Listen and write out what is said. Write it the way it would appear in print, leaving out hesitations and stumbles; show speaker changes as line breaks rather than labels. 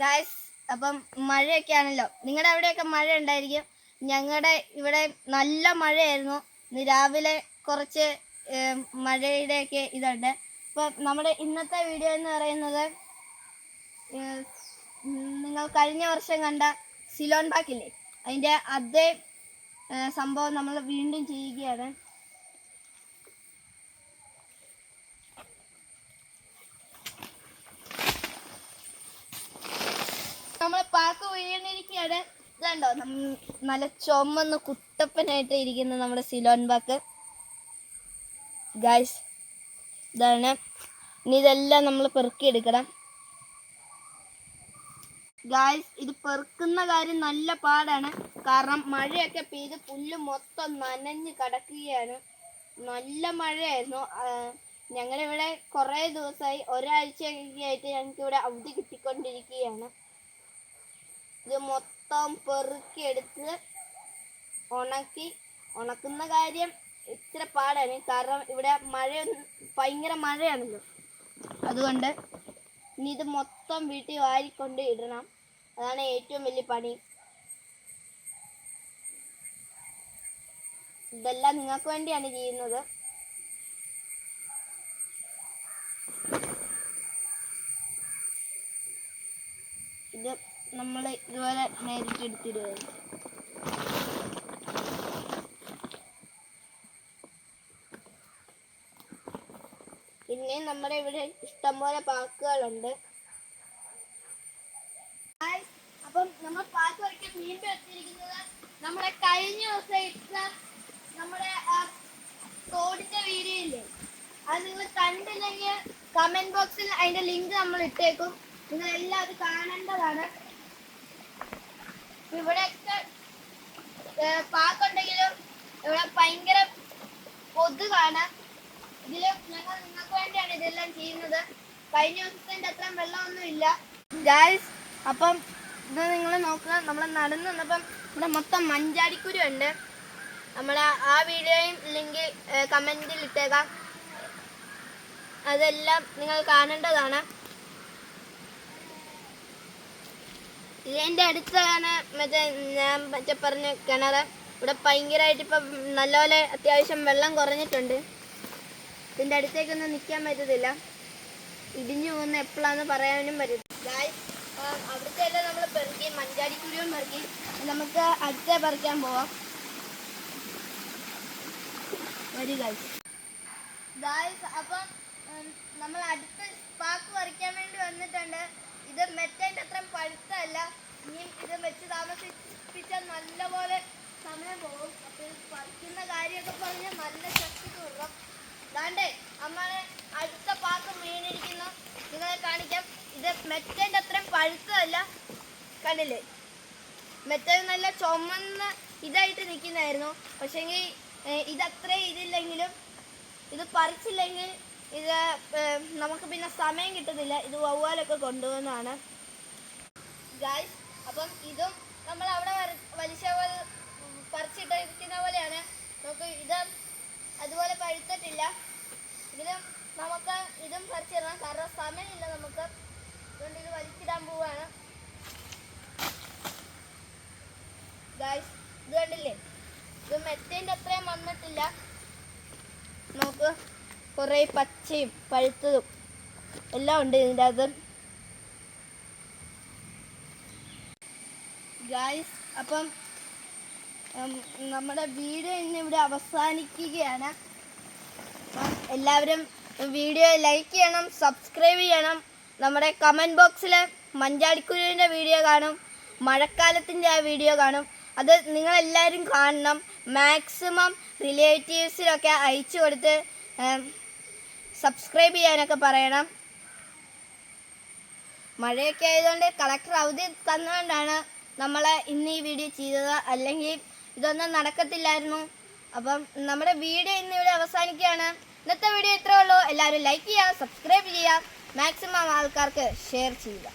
Guys, അപ്പം മഴയൊക്കെയാണല്ലോ. നിങ്ങളുടെ അവിടെയൊക്കെ മഴ ഉണ്ടായിരിക്കും. ഞങ്ങളുടെ ഇവിടെ നല്ല മഴയായിരുന്നു. ഇന്ന് രാവിലെ കുറച്ച് മഴയുടെയൊക്കെ ഇതുണ്ട്. അപ്പം നമ്മുടെ ഇന്നത്തെ വീഡിയോ എന്ന് പറയുന്നത്, നിങ്ങൾ കഴിഞ്ഞ വർഷം കണ്ട സിലോൺ പാക്കില്ലേ, അതിൻ്റെ അതേ സംഭവം നമ്മൾ വീണ്ടും ചെയ്യുകയാണ്. നമ്മൾ പാക്ക് വീണിരിക്കുകയാണ്. ഇതുണ്ടോ, നല്ല ചുമന്ന് കുട്ടപ്പനായിട്ട് ഇരിക്കുന്ന നമ്മുടെ സിലോൺ പാക്ക്. ഗായ്സ്, ഇതാണ്. ഇനി ഇതെല്ലാം നമ്മൾ പെറുക്കിയെടുക്കണം. ഗായ്സ്, ഇത് പെറുക്കുന്ന കാര്യം നല്ല പാടാണ്. കാരണം മഴയൊക്കെ പെയ്ത് പുല്ല് മൊത്തം നനഞ്ഞ് കിടക്കുകയാണ്. നല്ല മഴയായിരുന്നു. ഞങ്ങളിവിടെ കുറേ ദിവസമായി, ഒരാഴ്ചയൊക്കെ ആയിട്ട് ഞങ്ങൾക്കിവിടെ അവധി കിട്ടിക്കൊണ്ടിരിക്കുകയാണ്. ഇത് മൊത്തം പെറുക്കിയെടുത്ത് ഉണക്കുന്ന കാര്യം ഇത്ര പാടാണ്. കാരണം ഇവിടെ ഭയങ്കര മഴയാണല്ലോ. അതുകൊണ്ട് ഇനി ഇത് മൊത്തം വീട്ടിൽ വാരിക്കൊണ്ട് ഇടണം. അതാണ് ഏറ്റവും വലിയ പണി. ഇതെല്ലാം നിങ്ങൾക്ക് വേണ്ടിയാണ് ചെയ്യുന്നത്. ഇത് നമ്മൾ ഇതുപോലെ നേരിട്ടെടുത്തിടുക. പിന്നെ നമ്മുടെ ഇവിടെ ഇഷ്ടംപോലെ പാക്കുകളുണ്ട്. അപ്പം നമ്മൾ പാക്ക് വരയ്ക്കാൻ വീണ്ടും എത്തിയിരിക്കുന്നത് നമ്മുടെ കഴിഞ്ഞ ദിവസം ഇട്ട നമ്മുടെ തോടിന്റെ വീഡിയോ ഇല്ലേ, അത് നിങ്ങൾ കണ്ടില്ലെങ്കിൽ കമന്റ് ബോക്സിൽ അതിന്റെ ലിങ്ക് നമ്മൾ ഇട്ടേക്കും. നിങ്ങൾ എല്ലാവരും കാണേണ്ടതാണ്. ഇവിടെയൊക്കെ പാക്കുണ്ടെങ്കിലും ഇവിടെ ഭയങ്കര കൊതുകാണ്. ഇതില് ഞങ്ങൾ നിങ്ങൾക്ക് വേണ്ടിയാണ് ഇതെല്ലാം ചെയ്യുന്നത്. കഴിഞ്ഞ ദിവസത്തിന്റെ അത്രയും വെള്ളമൊന്നും ഇല്ല ഗായ്സ്. അപ്പം ഇത് നിങ്ങൾ നോക്കുക, നമ്മൾ നടന്നു വന്നപ്പം ഇവിടെ മൊത്തം മഞ്ചാടിക്കുരു ഉണ്ട്. നമ്മൾ ആ വീഡിയോയും ലിങ്ക് കമന്റിൽ ഇട്ടേക്കാം. അതെല്ലാം നിങ്ങൾ കാണേണ്ടതാണ്. ഇതിൻ്റെ അടുത്താണ് ഞാൻ പറഞ്ഞ കിണർ. ഇവിടെ ഭയങ്കരമായിട്ട് ഇപ്പം നല്ലപോലെ അത്യാവശ്യം വെള്ളം കുറഞ്ഞിട്ടുണ്ട്. ഇതിൻ്റെ അടുത്തേക്കൊന്നും നിൽക്കാൻ പറ്റത്തില്ല. ഇടിഞ്ഞു പോകുന്ന എപ്പോഴാന്ന് പറയാനും പറ്റും. അവിടുത്തെ എല്ലാം നമ്മൾ പെറുക്കി, മഞ്ചാടിക്കുരുവും പെറുക്കി. നമുക്ക് അടുത്ത പറിക്കാൻ പോവാം. വരും ഗായ്സ്. അപ്പം നമ്മൾ അടുത്ത പാക്ക് പറിക്കാൻ വേണ്ടി വന്നിട്ടുണ്ട്. ഇത് മെറ്റേൻ്റെ അത്രയും പഴുത്തല്ല. ഇനിയും ഇത് വെച്ച് താമസിപ്പിച്ചാൽ നല്ലപോലെ സമയം പോകും. അപ്പോൾ പറിക്കുന്ന കാര്യമൊക്കെ പറഞ്ഞാൽ നല്ല ശക്തി കൂടണം. അതാണ്ടേ നമ്മളെ അടുത്ത പാക്ക് വീണിരിക്കുന്നു. നിങ്ങളെ കാണിക്കാം. ഇത് മെറ്റേൻ്റെ അത്രയും പഴുത്തതല്ല. കണ്ടില്ലേ, മെറ്റ നല്ല ചുമന്ന് ഇതായിട്ട് നിൽക്കുന്നതായിരുന്നു. പക്ഷേങ്കിൽ ഇതത്രയും ഇതില്ലെങ്കിലും, ഇത് പറിച്ചില്ലെങ്കിൽ ഇത് നമുക്ക് പിന്നെ സമയം കിട്ടുന്നില്ല. ഇത് വവ്വാലൊക്കെ കൊണ്ടുപോകുന്നതാണ് ഗായ്സ്. അപ്പം ഇതും നമ്മൾ അവിടെ പറിച്ചിട്ടിരിക്കുന്ന പോലെയാണ്. നമുക്ക് ഇത് അതുപോലെ പഴുത്തിട്ടില്ല. ഇതിലും നമുക്ക് ഇതും പറിച്ചിടണം. കാരണം സമയമില്ല നമുക്ക്. അതുകൊണ്ട് ഇത് വലിച്ചിടാൻ പോവാണ് ഗായ്സ്. ഇത് കണ്ടില്ലേ, ഇത് മെറ്റേൻ്റെ അത്രയും വന്നിട്ടില്ല. നമുക്ക് കുറേ പച്ചയും പഴുത്തതും എല്ലാം ഉണ്ട് ഇതിൻ്റെ അകത്ത് ഗായ്സ്. അപ്പം നമ്മുടെ വീഡിയോ ഇന്നിവിടെ അവസാനിക്കുകയാണ്. എല്ലാവരും വീഡിയോ ലൈക്ക് ചെയ്യണം, സബ്സ്ക്രൈബ് ചെയ്യണം. നമ്മുടെ കമൻറ്റ് ബോക്സിൽ മഞ്ചാടിക്കുരുവിൻ്റെ വീഡിയോ കാണും, മഴക്കാലത്തിൻ്റെ ആ വീഡിയോ കാണും. അത് നിങ്ങളെല്ലാവരും കാണണം. മാക്സിമം റിലേറ്റീവ്സിലൊക്കെ അയച്ചു കൊടുത്ത് സബ്സ്ക്രൈബ് ചെയ്യാനൊക്കെ പറയണം. മഴയൊക്കെ ആയതുകൊണ്ട് കളക്ടർ അവധി തന്നുകൊണ്ടാണ് നമ്മൾ ഇന്ന് ഈ വീഡിയോ ചെയ്തത്. അല്ലെങ്കിൽ ഇതൊന്നും നടക്കത്തില്ലായിരുന്നു. അപ്പം നമ്മുടെ വീഡിയോ ഇന്നിവിടെ അവസാനിക്കുകയാണ്. ഇന്നത്തെ വീഡിയോ ഇത്രേ ഉള്ളൂ. എല്ലാവരും ലൈക്ക് ചെയ്യുക, സബ്സ്ക്രൈബ് ചെയ്യുക, മാക്സിമം ആൾക്കാർക്ക് ഷെയർ ചെയ്യുക.